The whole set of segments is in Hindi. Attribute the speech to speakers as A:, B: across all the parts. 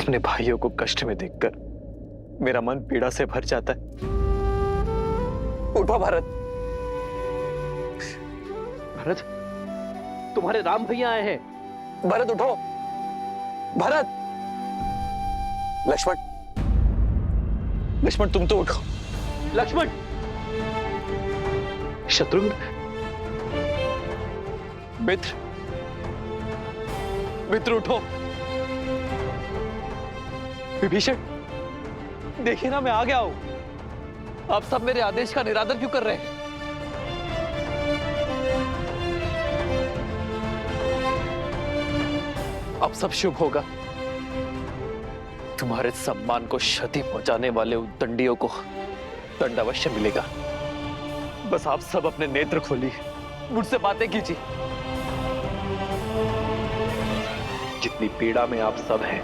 A: अपने भाइयों को कष्ट में देखकर मेरा मन पीड़ा से भर जाता है। उठो भरत। भरत, तुम्हारे राम भैया आए हैं। भरत उठो। भरत। लक्ष्मण, लक्ष्मण तुम तो उठो। लक्ष्मण। शत्रुघ्न। मित्र, मित्र उठो। विभीषण, देखिए ना, मैं आ गया हूं। आप सब मेरे आदेश का निरादर क्यों कर रहे हैं? अब सब शुभ होगा। तुम्हारे सम्मान को क्षति पहुंचाने वाले उद्दंडियों को दंड अवश्य मिलेगा। बस आप सब अपने नेत्र खोलिए, मुझसे बातें कीजिए। जितनी पीड़ा में आप सब हैं,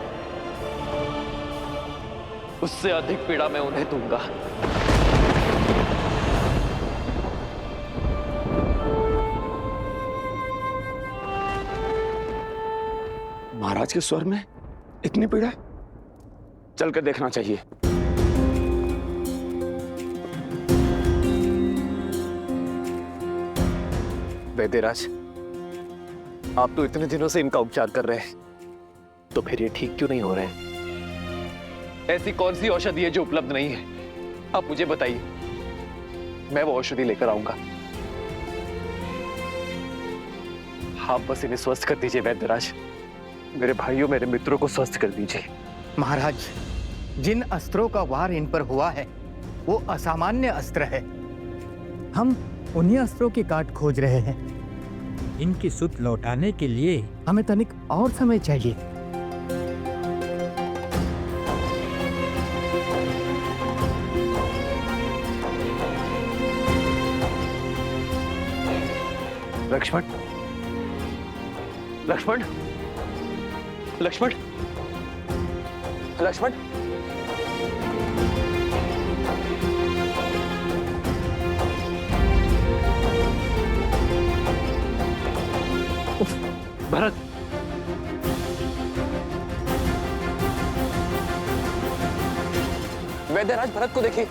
A: उससे अधिक पीड़ा मैं उन्हें दूंगा।
B: महाराज के स्वर में इतनी पीड़ा, चलकर देखना चाहिए।
A: वैद्यराज, आप तो इतने दिनों से इनका उपचार कर रहे हैं, तो फिर ये ठीक क्यों नहीं हो रहे हैं? ऐसी कौन सी औषधि है जो उपलब्ध नहीं है? आप मुझे बताइए, मैं वो औषधि लेकर आऊंगा। आप बस इन्हें स्वस्थ कर दीजिए वैद्यराज। मेरे भाइयों, मेरे मित्रों को स्वस्थ कर दीजिए।
C: महाराज, जिन अस्त्रों का वार इन पर हुआ है वो असामान्य अस्त्र है। हम उन्हीं अस्त्रों की काट खोज रहे हैं।
D: इनकी सुध लौटाने के लिए
C: हमें तनिक और समय चाहिए।
A: लक्ष्मण, लक्ष्मण, लक्ष्मण, लक्ष्मण। भरत, वैद्यराज, भरत को देखिए।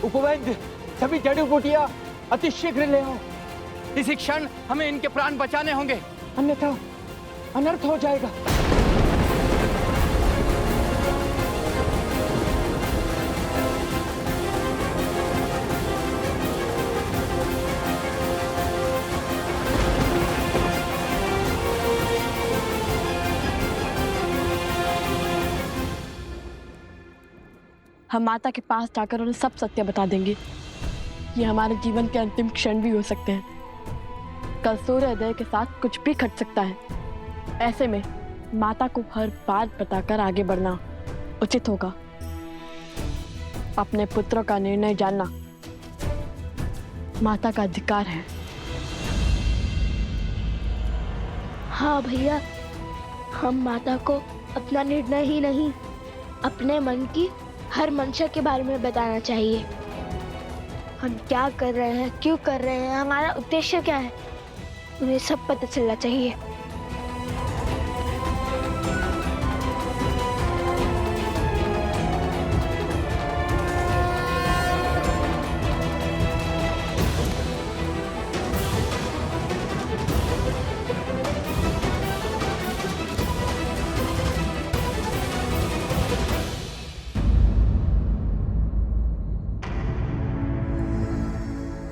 C: उपवैद्य, सभी जड़ी बूटियां अति शीघ्र ले आओ। इसी क्षण हमें इनके प्राण बचाने होंगे, अन्यथा अनर्थ हो जाएगा।
E: हम माता के पास जाकर उन्हें सब सत्य बता देंगे। ये हमारे जीवन के अंतिम क्षण भी हो सकते हैं। कल सूर्योदय के साथ कुछ भी घट सकता है। ऐसे में माता को हर बात बताकर आगे बढ़ना उचित होगा। अपने पुत्रों का निर्णय जानना माता का अधिकार है।
F: हाँ भैया, हम माता को अपना निर्णय ही नहीं, अपने मन की हर मंशा के बारे में बताना चाहिए। हम क्या कर रहे हैं, क्यों कर रहे हैं, हमारा उद्देश्य क्या है, उन्हें सब पता चलना चाहिए।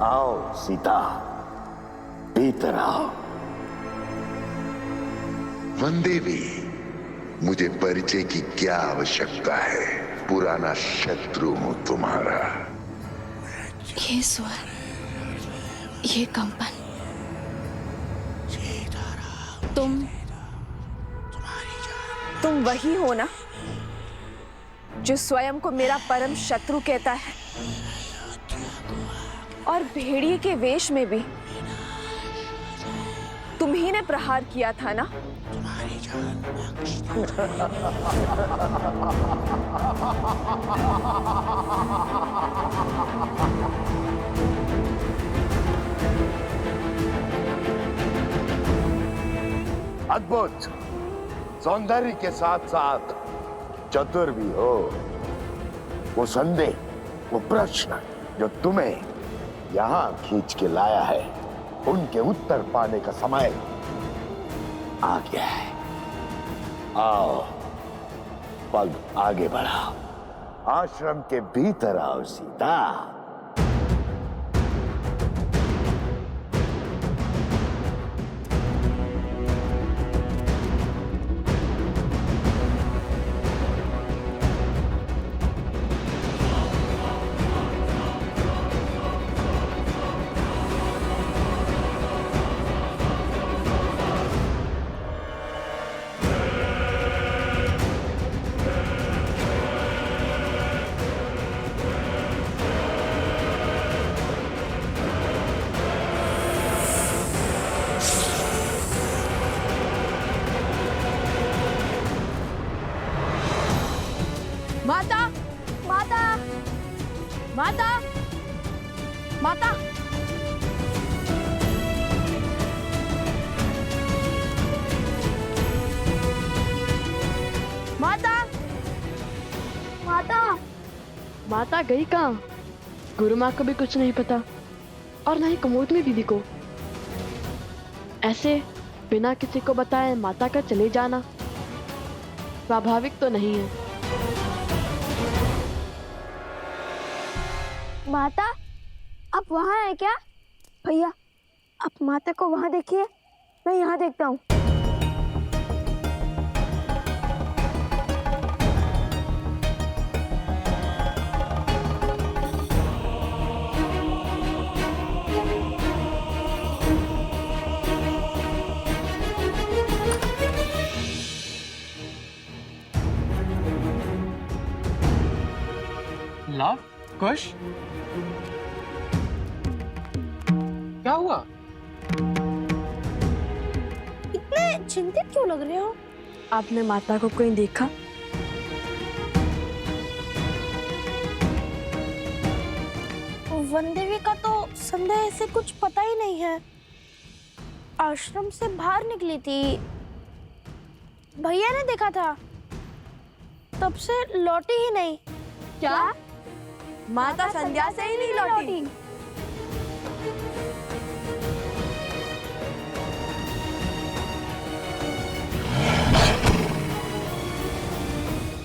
B: आओ सीता, भीतर आओ।
G: वनदेवी, मुझे परिचय की क्या आवश्यकता है? पुराना शत्रु हूं तुम्हारा।
F: ये स्वर, ये कंपन,
H: तुम वही हो ना जो स्वयं को मेरा परम शत्रु कहता है, और भेड़िए के वेश में भी तुम ही ने प्रहार किया था ना?
G: अद्भुत, सौंदर्य के साथ साथ चतुर भी हो। वो संदेह, वो प्रश्न जो तुम्हें यहां खींच के लाया है, उनके उत्तर पाने का समय आ गया है। आओ, पग आगे बढ़ाओ, आश्रम के भीतर आओ सीता।
E: माता, माता, माता, माता। माता,
F: माता,
E: माता गई कहाँ? गुरु माँ को भी कुछ नहीं पता और ना ही कुमुदनी दीदी को। ऐसे बिना किसी को बताए माता का चले जाना स्वाभाविक तो नहीं है।
F: माता, आप वहाँ हैं क्या? भैया, आप माता को वहाँ देखिए, मैं यहाँ देखता हूँ।
C: लव, कुश, क्या हुआ?
F: इतने चिंतित क्यों लग रहे हो?
E: आपने माता को कहीं देखा?
F: वनदेवी का तो संदेह से कुछ पता ही नहीं है। आश्रम से बाहर निकली थी, भैया ने देखा था, तब से लौटी ही नहीं।
E: क्या? माता संध्या से ही नहीं लौटी?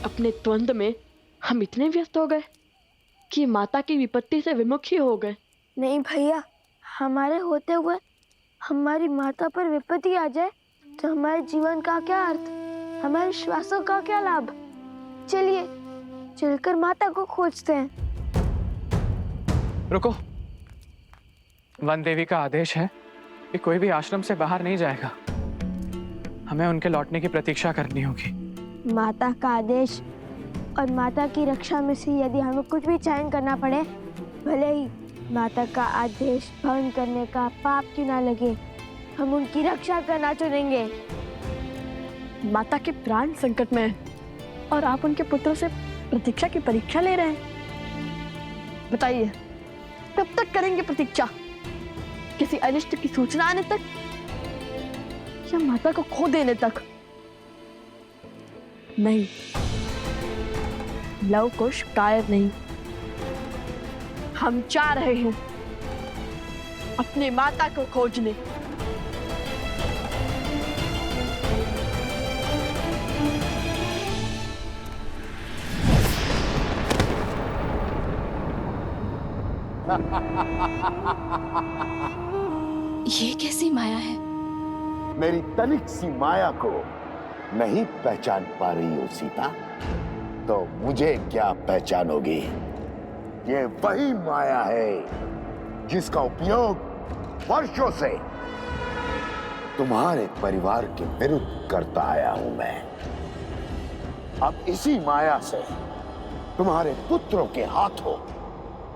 E: अपने द्वंद में हम इतने व्यस्त हो गए कि माता की विपत्ति से विमुख ही हो गए।
F: नहीं भैया, हमारे होते हुए हमारी माता पर विपत्ति आ जाए तो हमारे जीवन का क्या अर्थ, हमारे श्वासों का क्या लाभ? चलिए चलकर माता को खोजते हैं।
C: रुको, वन देवी का आदेश है कि कोई भी आश्रम से बाहर नहीं जाएगा। हमें उनके लौटने की प्रतीक्षा करनी होगी।
F: माता का आदेश और माता की रक्षा में से यदि हमें कुछ भी चयन करना पड़े, भले ही माता का आदेश भंग करने का पाप क्यों ना लगे, हम उनकी रक्षा करना चुनेंगे।
E: माता के प्राण संकट में है और आप उनके पुत्र से प्रतीक्षा की परीक्षा ले रहे हैं। बताइए, कब तक करेंगे प्रतीक्षा? किसी अनिष्ट की सूचना आने तक या माता को खो देने तक? नहीं, लव कुश कायर नहीं। हम जा रहे हैं अपने माता को खोजने।
I: ये कैसी माया है?
G: मेरी तनिक सी माया को नहीं पहचान पा रही हो सीता, तो मुझे क्या पहचानोगी? ये वही माया है जिसका उपयोग वर्षों से तुम्हारे परिवार के विरुद्ध करता आया हूं मैं। अब इसी माया से तुम्हारे पुत्रों के हाथों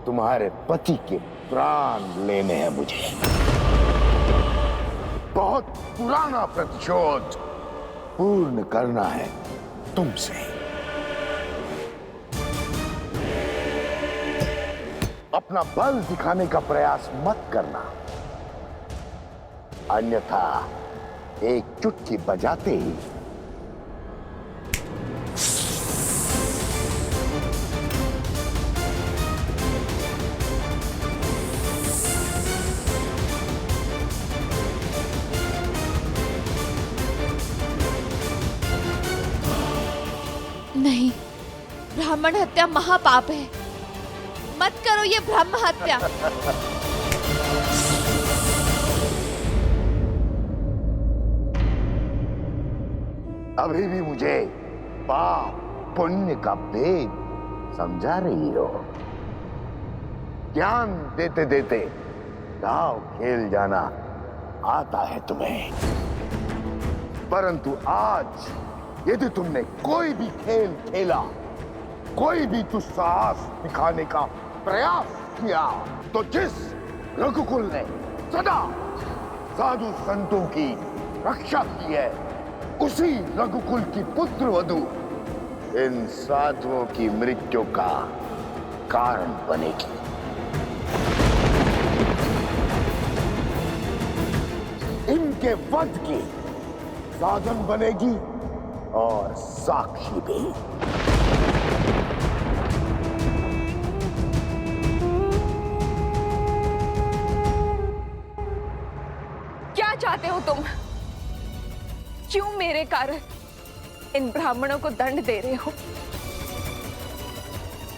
G: तुम्हारे पति के प्राण लेने हैं मुझे। बहुत पुराना प्रतिशोध पूर्ण करना है तुमसे। अपना बल दिखाने का प्रयास मत करना, अन्यथा एक चुटकी बजाते ही
I: नहीं, ब्राह्मण हत्या महापाप है। मत करो ये ब्रह्म हत्या।
G: अभी भी मुझे पाप पुण्य का भेद समझा रही हो? ज्ञान देते देते दाव खेल जाना आता है तुम्हें, परंतु आज यदि तुमने कोई भी खेल खेला, कोई भी दुस्साहस दिखाने का प्रयास किया, तो जिस रघुकुल ने सदा साधु संतों की रक्षा की है, उसी रघुकुल की पुत्र वधू इन साधुओं की मृत्यु का कारण बनेगी। इनके वध की साधन बनेगी और साक्षी भी।
H: क्या चाहते हो तुम? क्यों मेरे कारण इन ब्राह्मणों को दंड दे रहे हो?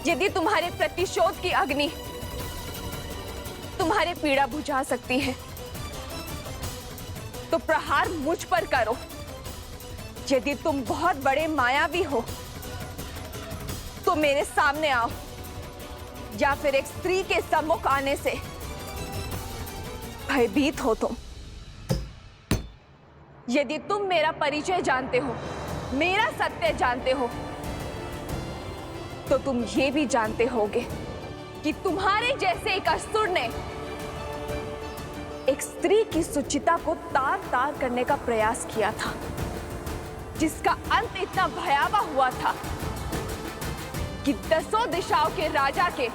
H: यदि तुम्हारे प्रतिशोध की अग्नि तुम्हारे पीड़ा बुझा सकती है, तो प्रहार मुझ पर करो। यदि तुम बहुत बड़े मायावी हो, तो मेरे सामने आओ, या फिर एक स्त्री के सम्मुख आने से भयभीत हो तुम। यदि तुम मेरा परिचय जानते हो, मेरा सत्य जानते हो, तो तुम ये भी जानते होगे कि तुम्हारे जैसे एक असुर ने एक स्त्री की सुचिता को तार तार करने का प्रयास किया था, जिसका अंत इतना भयावह हुआ था कि 10 दिशाओं के राजा के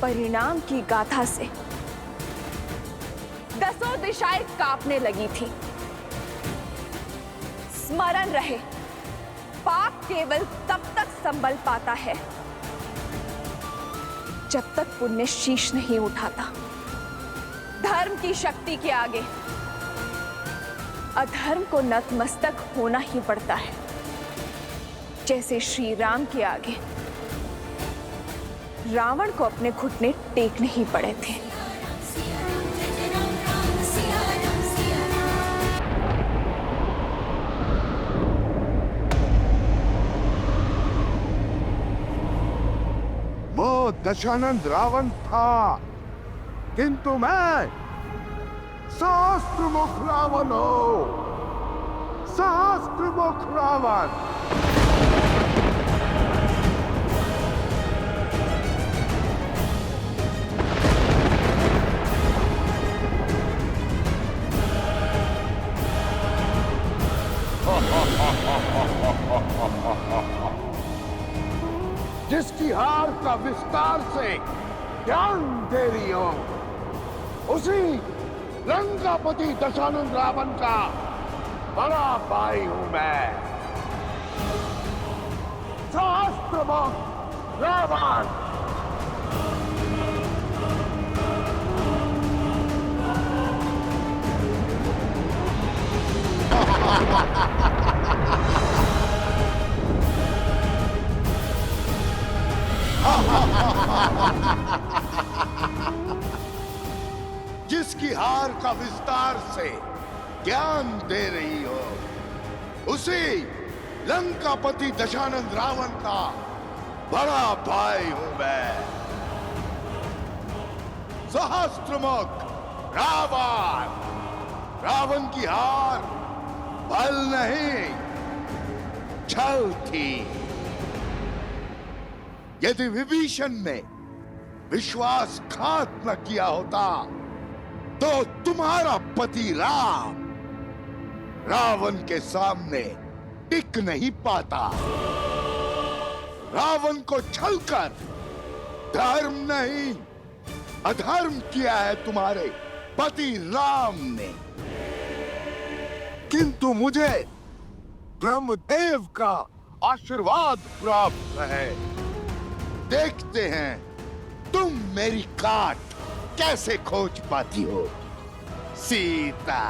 H: परिणाम की गाथा से 10 दिशाएं कांपने लगी थी। स्मरण रहे, पाप केवल तब तक संभल पाता है जब तक पुण्य शीश नहीं उठाता। धर्म की शक्ति के आगे अधर्म को नतमस्तक होना ही पड़ता है, जैसे श्री राम के आगे रावण को अपने घुटने टेकने ही पड़े थे।
G: वो दशानंद रावण था, किंतु मैं सहस्त्रमुख रावण हूं। सहस्त्रमुख रावण। जिसकी हार का विस्तार से ज्ञान दे रही हो, उसी लंकापति दशानंद रावण का बड़ा भाई हूं मैं। सहस्त्रमुख रावण। जिसकी हार का विस्तार से ज्ञान दे रही हो, उसी लंकापति दशानंद रावण का बड़ा भाई हूं मैं। सहस्त्रमुख रावण। रावण की हार बल नहीं, छल थी। यदि विभीषण ने विश्वासघात न किया होता, तो तुम्हारा पति राम रावण के सामने टिक नहीं पाता। रावण को छलकर धर्म नहीं, अधर्म किया है तुम्हारे पति राम ने। किंतु मुझे ब्रह्मदेव का आशीर्वाद प्राप्त है। देखते हैं तुम मेरी काट कैसे खोज पाती हो, सीता।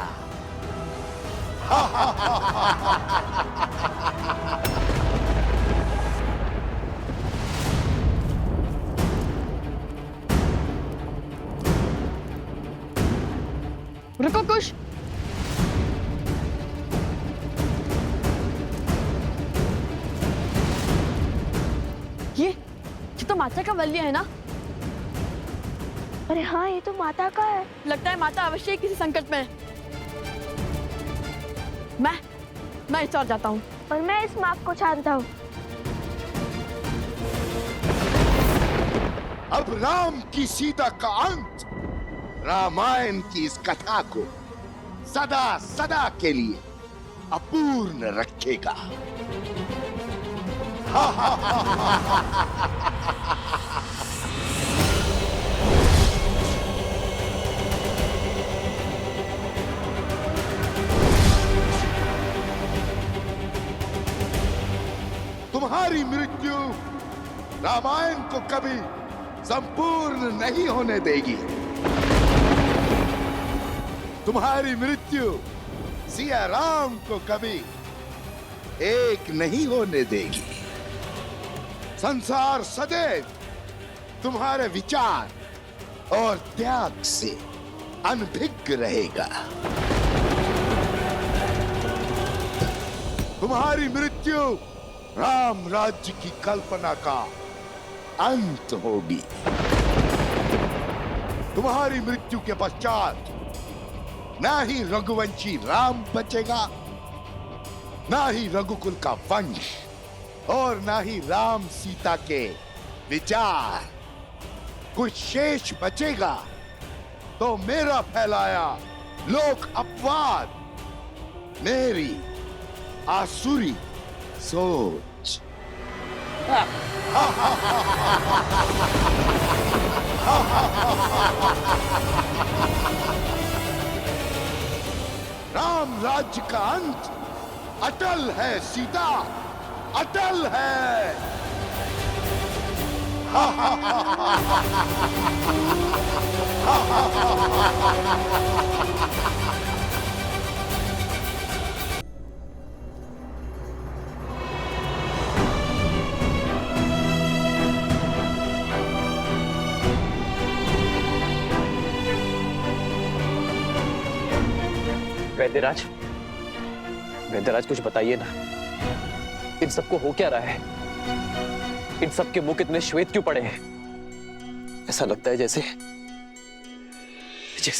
E: रुको कुश। ये तो माता का वल्य है ना?
F: अरे हाँ, ये तो माता का है।
E: लगता है माता अवश्य ही किसी संकट में है। मैं इस ओर जाता हूँ।
F: और मैं इस माप को छानता हूँ।
G: अब राम की सीता का अंत रामायण की इस कथा को सदा सदा के लिए अपूर्ण रखेगा। तुम्हारी मृत्यु रामायण को कभी संपूर्ण नहीं होने देगी। तुम्हारी मृत्यु सिया राम को कभी एक नहीं होने देगी। संसार सदैव तुम्हारे विचार और त्याग से अनभिज्ञ रहेगा। तुम्हारी मृत्यु राम राज्य की कल्पना का अंत होगी। तुम्हारी मृत्यु के पश्चात ना ही रघुवंशी राम बचेगा, ना ही रघुकुल का वंश, और ना ही राम सीता के विचार। कुछ शेष बचेगा तो मेरा फैलाया लोक अपवाद, मेरी आसुरी सोच। राम राज्य का अंत अटल है सीता, अटल है।
A: वैद्यराज, वैद्यराज कुछ बताइए ना, इन सबको हो क्या रहा है? इन सबके मुख इतने श्वेत क्यों पड़े हैं? ऐसा लगता है जैसे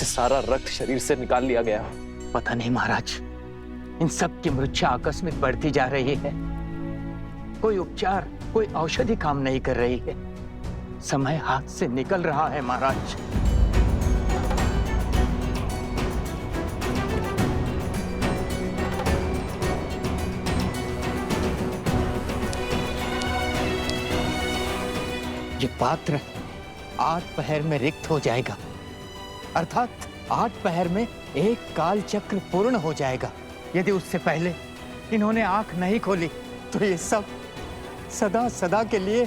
A: सारा रक्त शरीर से निकाल लिया गया हो।
C: पता नहीं महाराज, इन सब की मृत्यु आकस्मिक बढ़ती जा रही है। कोई उपचार, कोई औषधि काम नहीं कर रही है। समय हाथ से निकल रहा है महाराज। ये पात्र 8 पहर में रिक्त हो जाएगा, अर्थात 8 पहर में एक काल चक्र पूर्ण हो जाएगा। यदि उससे पहले इन्होंने आंख नहीं खोली तो ये सब सदा सदा के लिए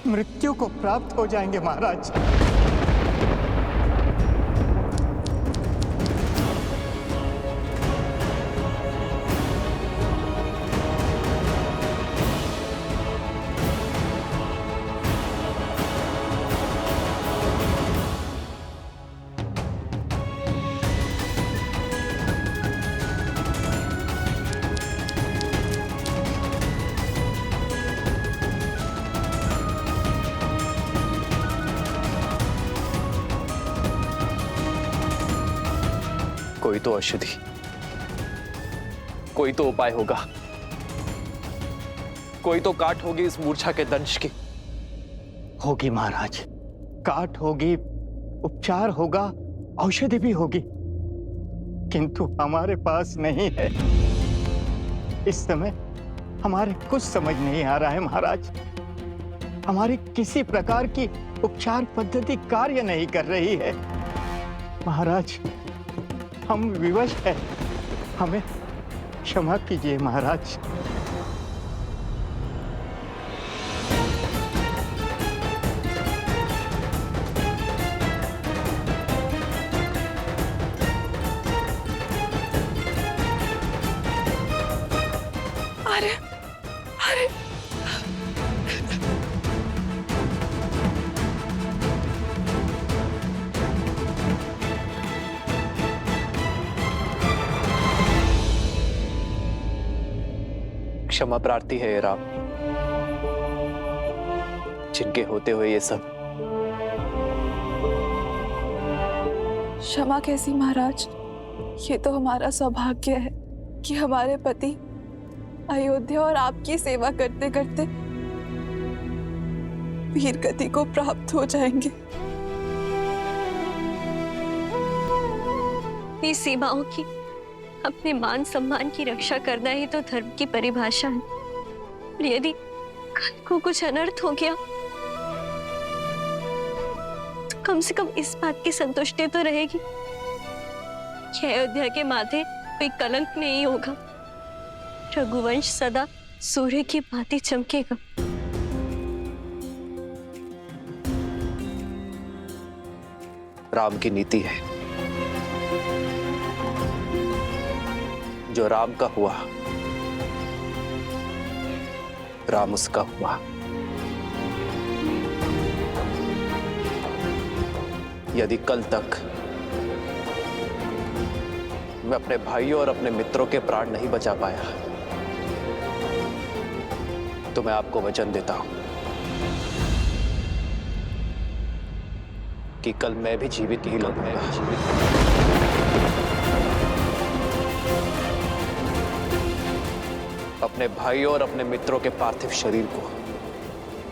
C: मृत्यु को प्राप्त हो जाएंगे महाराज।
A: कोई तो औषधि, कोई तो उपाय होगा, कोई तो काट होगी इस मूर्छा के दंश की।
C: होगी महाराज, काट होगी, उपचार होगा, औषधि भी होगी, किंतु हमारे पास नहीं है। इस समय हमारे कुछ समझ नहीं आ रहा है महाराज। हमारी किसी प्रकार की उपचार पद्धति कार्य नहीं कर रही है महाराज। हम विवश हैं, क्षमा कीजिए महाराज।
H: अरे अरे
A: क्षमा प्रार्थी है ये राम, जिनके होते हुए ये सब।
J: क्षमा कैसी महाराज, ये तो हमारा सौभाग्य है कि हमारे पति अयोध्या और आपकी सेवा करते करते वीर गति को प्राप्त हो जाएंगे।
K: अपनी सीमाओं की, अपने मान सम्मान की रक्षा करना ही तो धर्म की परिभाषा है। और यदि कल को कुछ अनर्थ हो गया तो कम से कम इस बात की संतुष्टि तो रहेगी कि अयोध्या के माथे कोई कलंक नहीं होगा, रघुवंश सदा सूर्य की भांति चमकेगा।
A: राम की नीति है, जो राम का हुआ राम उसका हुआ। यदि कल तक मैं अपने भाइयों और अपने मित्रों के प्राण नहीं बचा पाया तो मैं आपको वचन देता हूं कि कल मैं भी जीवित ही लौटूंगा। अपने भाइयों और अपने मित्रों के पार्थिव शरीर को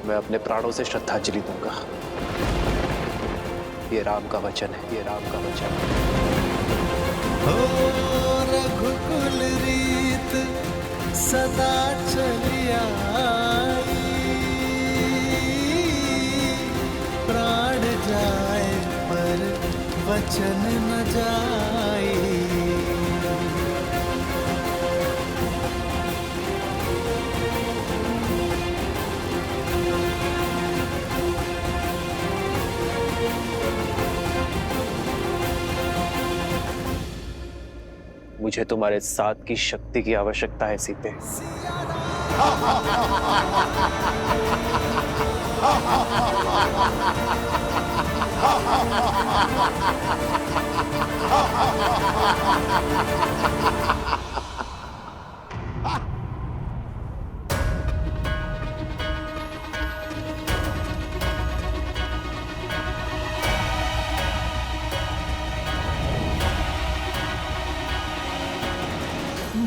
A: मैं अपने प्राणों से श्रद्धांजलि दूंगा। ये राम का वचन है, ये राम का वचन है।
L: रघुकुल रीत सदा चली आई, प्राण जाए पर वचन न जाए।
A: मुझे तुम्हारे साथ की शक्ति की आवश्यकता है सीते।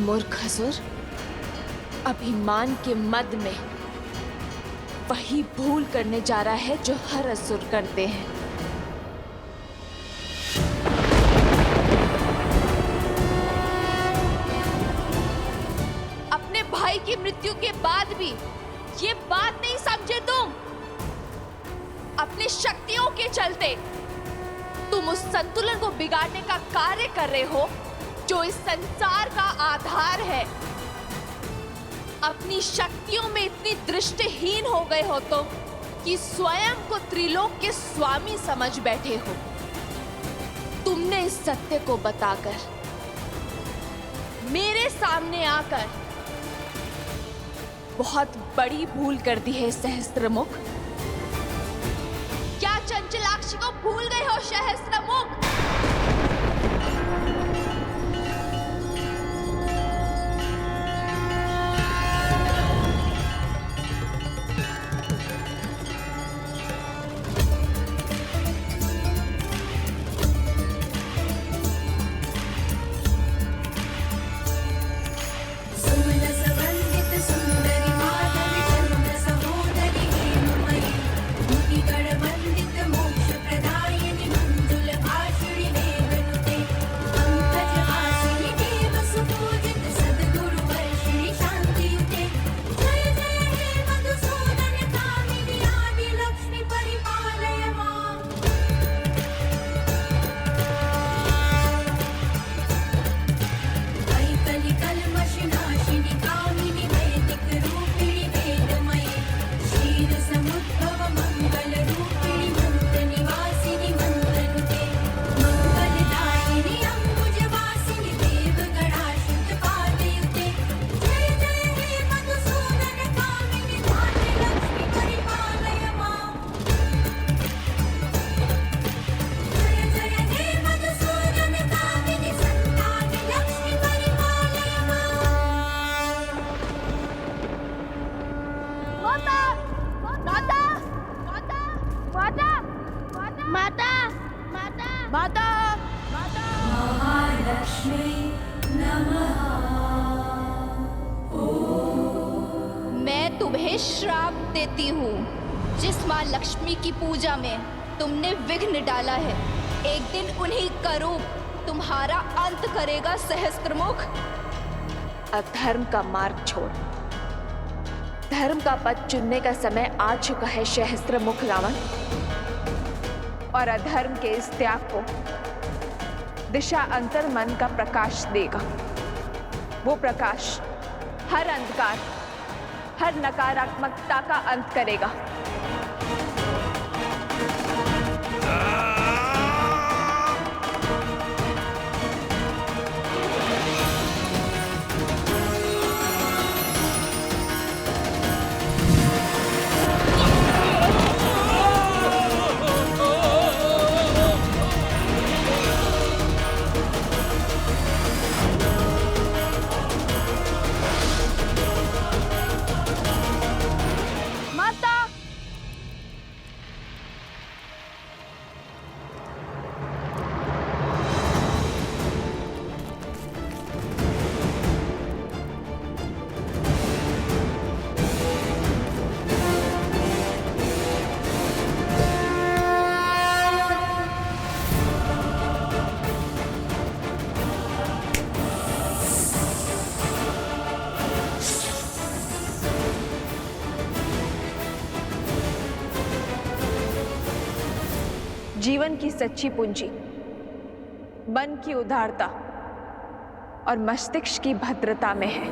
I: मूर्ख असुर, अभिमान के मद में वही भूल करने जा रहा है जो हर असुर करते हैं। अपने भाई की मृत्यु के बाद भी ये बात नहीं समझे तुम। अपनी शक्तियों के चलते तुम उस संतुलन को बिगाड़ने का कार्य कर रहे हो जो इस संसार का आधार है। अपनी शक्तियों में इतनी दृष्टिहीन हो गए हो तुम कि स्वयं को त्रिलोक के स्वामी समझ बैठे हो। तुमने इस सत्य को बताकर मेरे सामने आकर बहुत बड़ी भूल कर दी है सहस्त्रमुख। क्या चंचलाक्षी को भूल गए हो सहस्त्रमुख?
M: मोक्ष प्रदायिनी मंजुल भाषिणी
I: श्राप देती हूँ। जिस माँ लक्ष्मी की पूजा में तुमने विघ्न डाला है, एक दिन उन्हीं का रूप तुम्हारा अंत करेगा सहस्त्रमुख।
H: अधर्म का मार्ग छोड़, धर्म का पथ चुनने का समय आ चुका है सहस्त्रमुख रावण। और अधर्म के इस त्याग को दिशा अंतर मन का प्रकाश देगा। वो प्रकाश हर अंधकार, हर नकारात्मकता का अंत करेगा। जीवन की सच्ची पूंजी मन की उदारता और मस्तिष्क की भद्रता में है,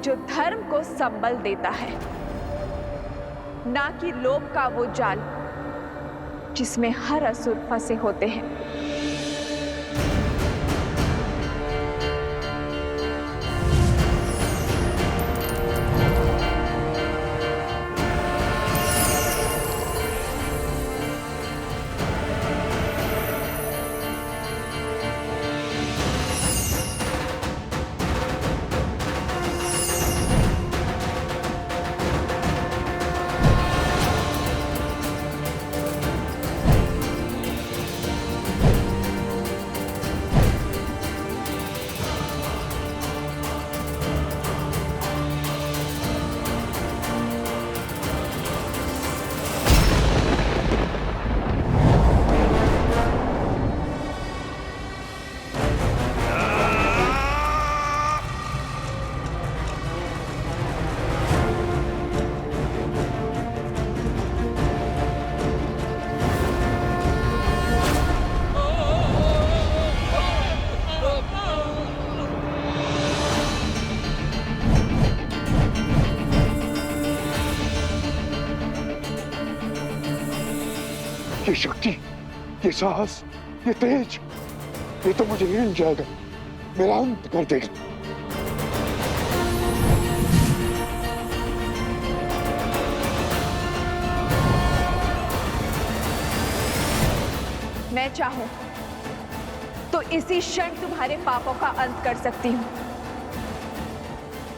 H: जो धर्म को संबल देता है, ना कि लोभ का वो जाल जिसमें हर असुर फंसे होते हैं।
B: ये शक्ति, ये साहस, ये तेज, ये तो मुझे हिल जाएगा, मेरा अंत कर देगा।
H: मैं चाहूं तो इसी क्षण तुम्हारे पापों का अंत कर सकती हूं,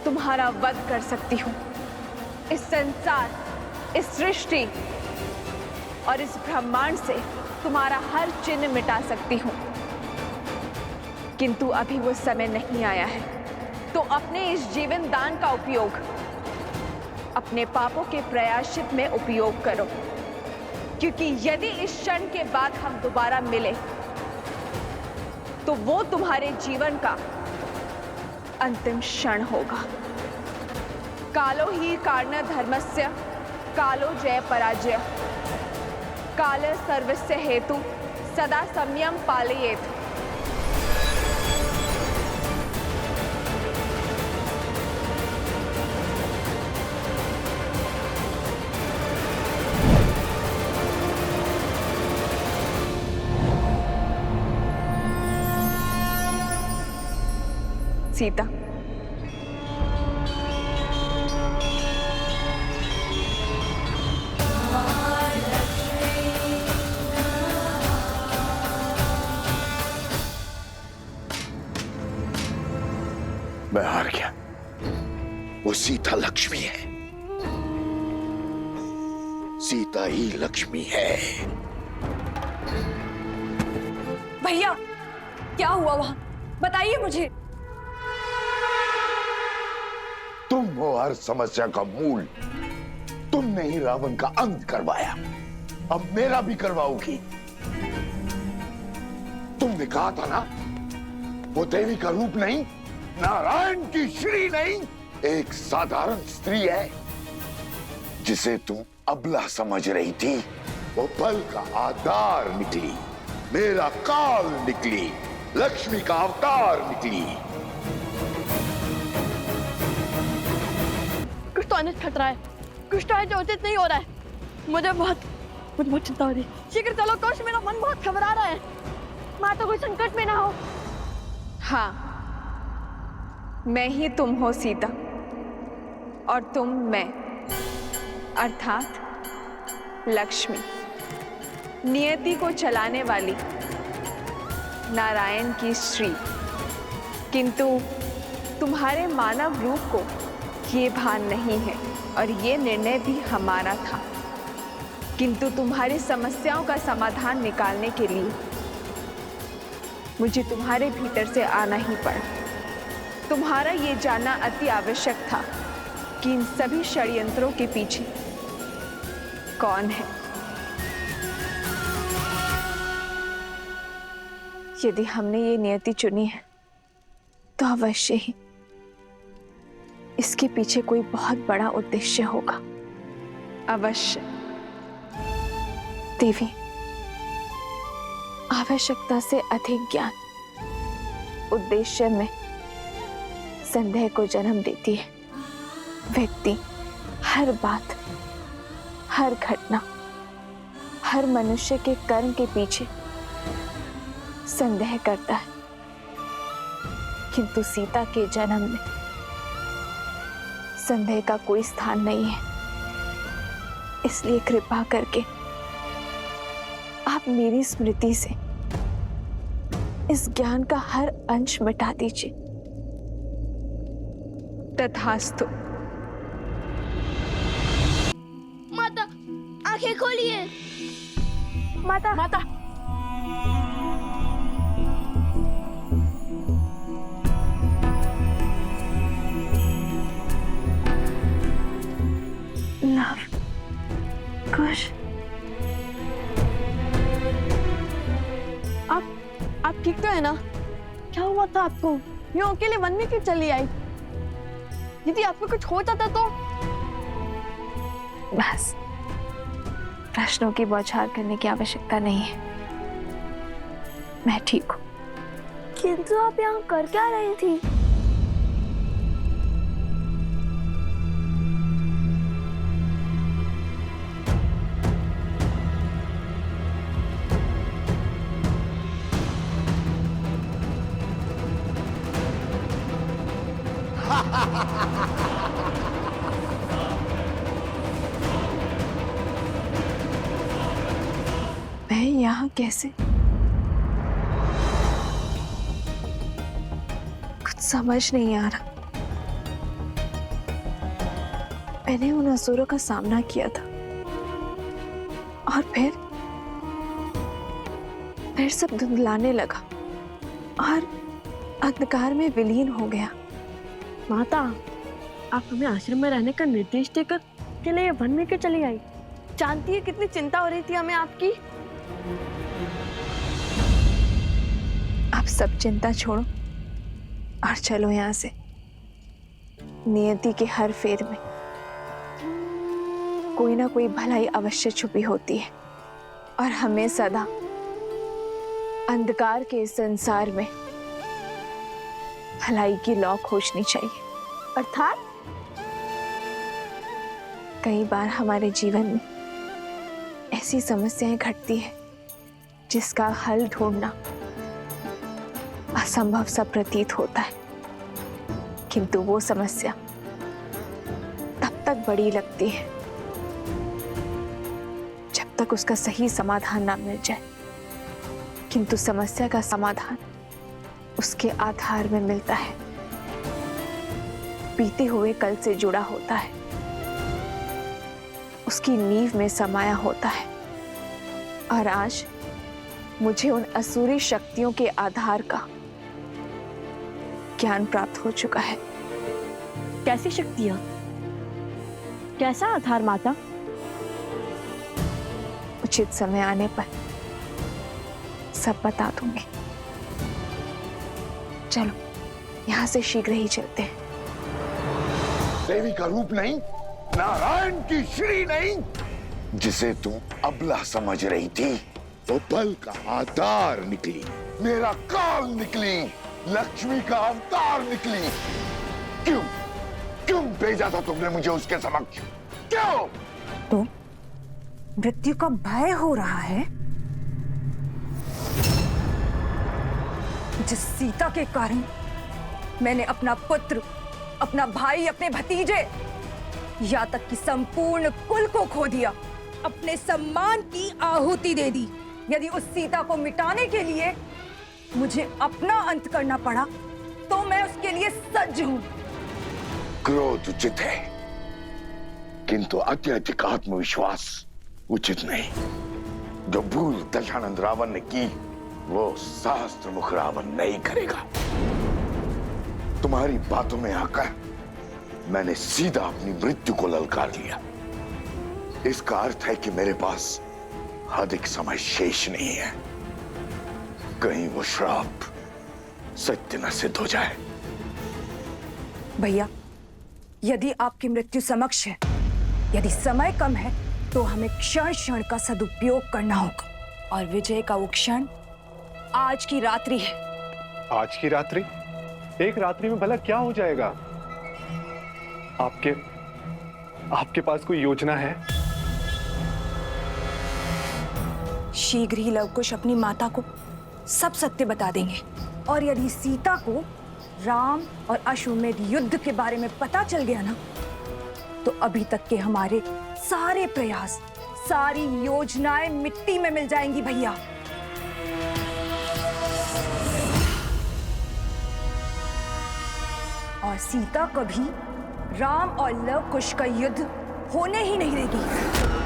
H: तुम्हारा वध कर सकती हूं। इस संसार, इस सृष्टि और इस ब्रह्मांड से तुम्हारा हर चिन्ह मिटा सकती हूं, किंतु अभी वो समय नहीं आया है। तो अपने इस जीवन दान का उपयोग अपने पापों के प्रायश्चित में उपयोग करो, क्योंकि यदि इस क्षण के बाद हम दोबारा मिले तो वो तुम्हारे जीवन का अंतिम क्षण होगा। कालो ही कारण धर्मस्य, कालो जय पराजय, काल सर्वस्य हेतु सदा संयम पालयेत्। सीता,
G: मैं हार गया। वो सीता लक्ष्मी है, सीता ही लक्ष्मी है।
I: भैया, क्या हुआ वहां? बताइए मुझे।
G: तुम हो हर समस्या का मूल। तुमने ही रावण का अंत करवाया, अब मेरा भी करवाओगी। तुमने कहा था ना, वो देवी का रूप नहीं, नारायण की श्री नहीं, एक साधारण स्त्री है जिसे तुम अबला समझ रही थी। वो बल का आधार निकली, मेरा काल निकली, लक्ष्मी का अवतार निकली।
E: कुछ तो अनिष्ट खतरा है, कुछ तो है जो उचित नहीं हो रहा है। मुझे बहुत चिंता हो रही है। शीघ्र चलो कुश, मेरा मन बहुत घबरा रहा है। माता कोई संकट में ना हो।
H: हाँ, मैं ही तुम हो सीता, और तुम मैं, अर्थात लक्ष्मी, नियति को चलाने वाली नारायण की श्री। किंतु तुम्हारे मानव रूप को ये भान नहीं है, और ये निर्णय भी हमारा था। किंतु तुम्हारी समस्याओं का समाधान निकालने के लिए मुझे तुम्हारे भीतर से आना ही पड़ा। तुम्हारा ये जानना अति आवश्यक था कि इन सभी षड्यंत्रों के पीछे कौन है। यदि हमने ये नियति चुनी है तो अवश्य ही इसके पीछे कोई बहुत बड़ा उद्देश्य होगा। अवश्य। देवी, आवश्यकता से अधिक ज्ञान उद्देश्य में संदेह को जन्म देती है। व्यक्ति हर बात, हर घटना, हर मनुष्य के कर्म के पीछे संदेह करता है, किंतु सीता के जन्म में संदेह का कोई स्थान नहीं है। इसलिए कृपा करके आप मेरी स्मृति से इस ज्ञान का हर अंश मिटा दीजिए। तथास्तु।
F: माता, आंखें खोलिए। माता,
E: माता,
F: लव, कुश,
E: आप ठीक तो है ना? क्या हुआ था आपको? यूं अकेले वन में क्यों चली आई? यदि आपको कुछ हो जाता तो?
H: बस, प्रश्नों की बौछार करने की आवश्यकता नहीं है। मैं ठीक हूँ।
F: किंतु आप यहाँ कर क्या रही थी?
H: मैं यहाँ कैसे? कुछ समझ नहीं आ रहा। मैंने उन असुरों का सामना किया था और फिर सब धुंधलाने लगा और अंधकार में विलीन हो गया।
E: माता, आप हमें आश्रम में रहने का निर्देश देकर के लिए वन में क्यों चली आई? जानती है कितनी चिंता हो रही थी हमें आपकी।
H: आप सब चिंता छोड़ो और चलो यहाँ से। नियति के हर फेर में कोई ना कोई भलाई अवश्य छुपी होती है और हमें सदा अंधकार के संसार में भलाई की लौ खोजनी चाहिए।
F: अर्थात
H: कई बार हमारे जीवन में ऐसी समस्याएं घटती है जिसका हल ढूंढना असंभव सा प्रतीत होता है, किंतु वो समस्या तब तक बड़ी लगती है जब तक उसका सही समाधान ना मिल जाए। किंतु समस्या का समाधान उसके आधार में मिलता है, बीते हुए कल से जुड़ा होता है, उसकी नींव में समाया होता है। और आज मुझे उन असुरी शक्तियों के आधार का ज्ञान प्राप्त हो चुका है।
E: कैसी शक्तियां, कैसा आधार माता?
J: उचित समय आने पर सब बता दूंगी। चलो यहाँ से शीघ्र ही चलते हैं।
G: देवी का रूप नहीं, नारायण की श्री नहीं, जिसे तुम अबला समझ रही थी, वो बल का आधार निकली, मेरा काल निकली, लक्ष्मी का अवतार निकली। क्यों क्यों भेजा था तुमने मुझे उसके समक्ष? क्यों?
M: तो मृत्यु का भय हो रहा है, जिस सीता के कारण मैंने अपना पुत्र, अपना भाई, अपने भतीजे, या तक कि संपूर्ण कुल को खो दिया, अपने सम्मान की आहुति दे दी। यदि उस सीता को मिटाने के लिए मुझे अपना अंत करना पड़ा तो मैं उसके लिए सज्ज हूं।
G: क्रोध उचित है, किंतु अत्यधिक आत्मविश्वास उचित नहीं। जो भूल दशानंद रावण ने की, वो सहस्त्र मुख रावण नहीं करेगा। तुम्हारी बातों में आकर मैंने सीधा अपनी मृत्यु को ललकार लिया। इसका अर्थ है कि मेरे पास अधिक समय शेष नहीं है। कहीं वो श्राप सत्य न सिद्ध हो जाए।
M: भैया, यदि आपकी मृत्यु समक्ष है, यदि समय कम है, तो हमें क्षण क्षण का सदुपयोग करना होगा। और विजय का वो क्षण आज की रात्रि है।
A: आज की रात्रि? एक रात्रि में भला क्या हो जाएगा? आपके पास कोई योजना है?
M: शीघ्र ही लवकुश अपनी माता को सब सत्य बता देंगे। और यदि सीता को राम और अश्वमेध युद्ध के बारे में पता चल गया ना, तो अभी तक के हमारे सारे प्रयास, सारी योजनाएं मिट्टी में मिल जाएंगी भैया। और सीता कभी राम और लवकुश का युद्ध होने ही नहीं देगी।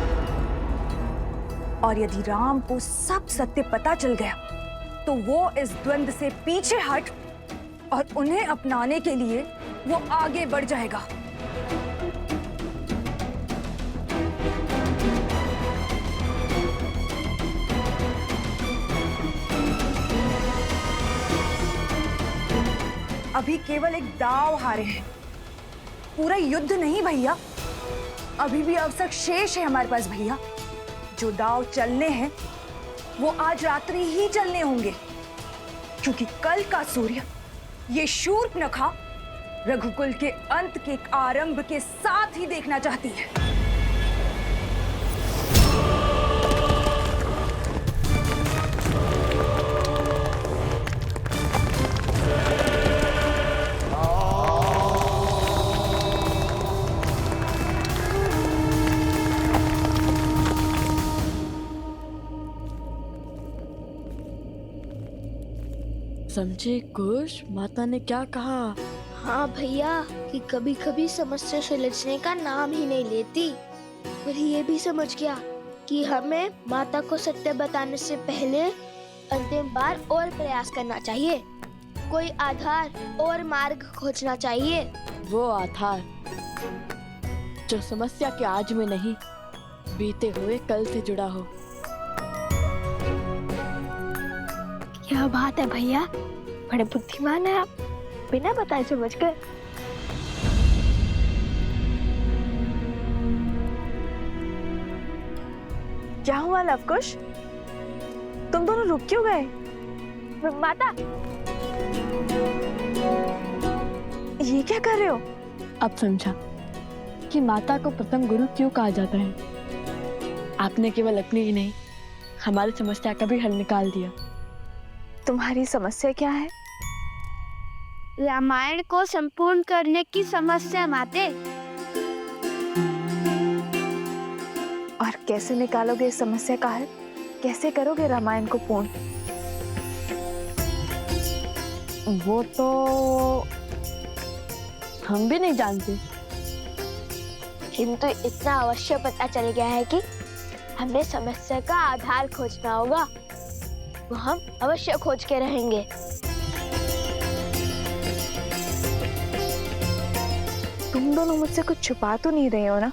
M: और यदि राम को सब सत्य पता चल गया, तो वो इस द्वंद्व से पीछे हट और उन्हें अपनाने के लिए वो आगे बढ़ जाएगा। अभी केवल एक दांव हारे हैं, पूरा युद्ध नहीं भैया। अभी भी अवसर शेष है हमारे पास भैया। जो दांव चलने हैं वो आज रात्रि ही चलने होंगे, क्योंकि कल का सूर्य ये शूर्पणखा रघुकुल के अंत के आरंभ के साथ ही देखना चाहती है।
E: समझे कुश, माता ने क्या कहा?
F: हाँ भैया, कि कभी कभी समस्या सुलझने का नाम ही नहीं लेती। और ये भी समझ गया कि हमें माता को सत्य बताने से पहले अंतिम बार और प्रयास करना चाहिए, कोई आधार और मार्ग खोजना चाहिए।
E: वो आधार जो समस्या के आज में नहीं, बीते हुए कल से जुड़ा हो।
F: क्या बात है भैया, बड़े बुद्धिमान है आप, बिना बताए समझ गए।
J: क्या हुआ लवकुश, तुम दोनों रुक क्यों गए?
F: माता,
J: ये क्या कर रहे हो?
E: अब समझा कि माता को प्रथम गुरु क्यों कहा जाता है। आपने केवल अपनी ही नहीं, हमारी समस्या का भी हल निकाल दिया।
J: तुम्हारी समस्या क्या है?
F: रामायण को संपूर्ण करने की समस्या माते।
J: और कैसे निकालोगे इस समस्या का हल? कैसे करोगे रामायण को पूर्ण?
E: वो तो हम भी नहीं जानते,
F: किंतु इतना अवश्य पता चल गया है कि हमें समस्या का आधार खोजना होगा। वो हम अवश्य खोज के रहेंगे।
J: तुम दोनों मुझसे कुछ छुपा तो नहीं रहे हो ना?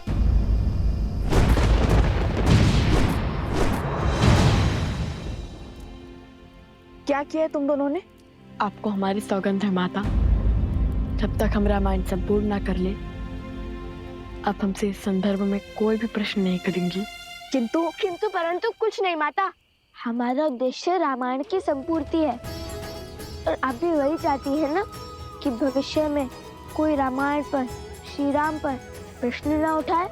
J: क्या किया है तुम दोनों ने?
E: आपको हमारी सौगंध है माता, जब तक हम रामायण संपूर्ण ना कर ले आप हमसे इस संदर्भ में कोई भी प्रश्न नहीं करेंगी।
F: किंतु परंतु कुछ नहीं माता, हमारा उद्देश्य रामायण की संपूर्ति है और आप भी वही चाहती है ना कि भविष्य में कोई रामायण पर, श्री राम पर प्रश्न ना उठाए।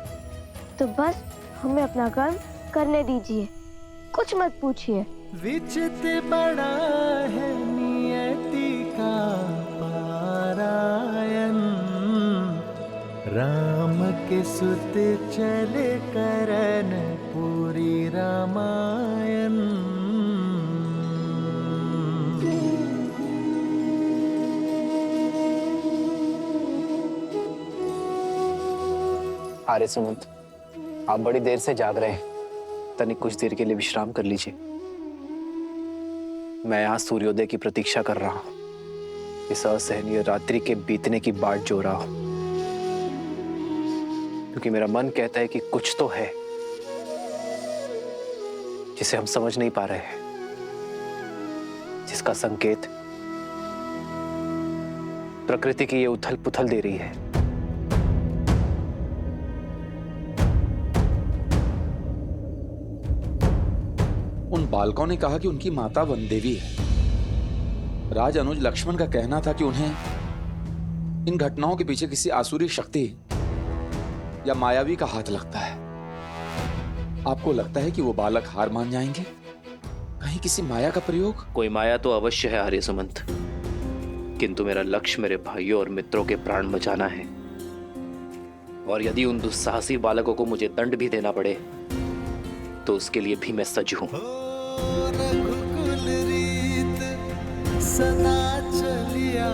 F: तो बस हमें अपना कर्म करने दीजिए, कुछ मत पूछिए।
L: विचित बड़ा है नियति का पारायण, राम के सुत चले करन पूरी रामायण।
A: आर्य सुमंत, आप बड़ी देर से जाग रहे हैं, तनिक कुछ देर के लिए विश्राम कर लीजिए। मैं यहाँ सूर्योदय की प्रतीक्षा कर रहा हूँ, इस असहनीय रात्रि के बीतने की बाट जो रहा हूँ, क्योंकि मेरा मन कहता है कि कुछ तो है जिसे हम समझ नहीं पा रहे हैं, जिसका संकेत प्रकृति की ये उथल पुथल दे रही है।
N: उन बालकों ने कहा कि उनकी माता वन देवी है। राज अनुज लक्ष्मण का कहना था कि उन्हें इन घटनाओं के पीछे किसी आसुरी शक्ति या मायावी का हाथ लगता है। आपको लगता है कि वो बालक हार मान जाएंगे? कहीं किसी माया का प्रयोग?
A: कोई माया तो अवश्य है आर्य सुमंत, किंतु मेरा लक्ष्य मेरे भाइयों और मित्रों के प्राण बचाना है, और यदि उन दुस्साहसी बालकों को मुझे दंड भी देना पड़े तो उसके लिए भी मैं सज्ज हूं।
L: रघुकुल रीत सदा चलिया,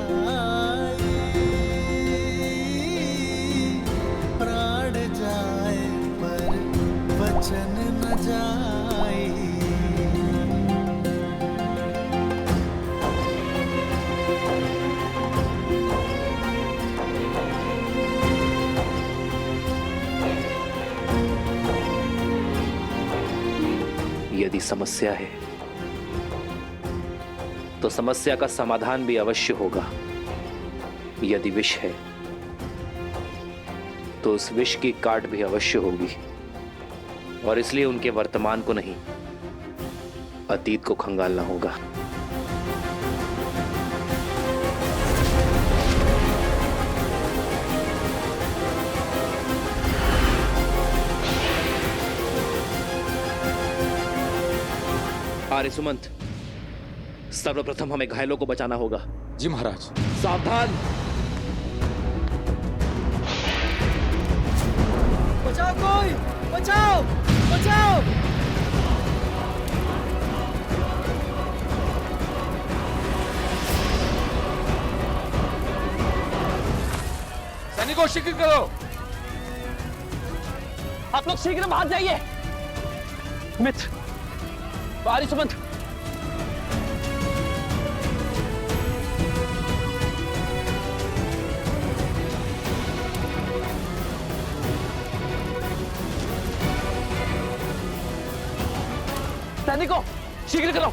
L: प्राण जाए पर वचन न जाए।
A: यदि समस्या है तो समस्या का समाधान भी अवश्य होगा। यदि विष है तो उस विष की काट भी अवश्य होगी, और इसलिए उनके वर्तमान को नहीं, अतीत को खंगालना होगा। आर्य सुमंत, सर्वप्रथम हमें घायलों को बचाना होगा।
N: जी महाराज।
A: सावधान!
L: बचाओ कोई, बचाओ, बचाओ।
N: सैनिकों शीघ्र करो।
A: आप लोग शीघ्र भाग जाइए। मित्र, आर्य सुमंत, सैनिकों शीघ्र करो।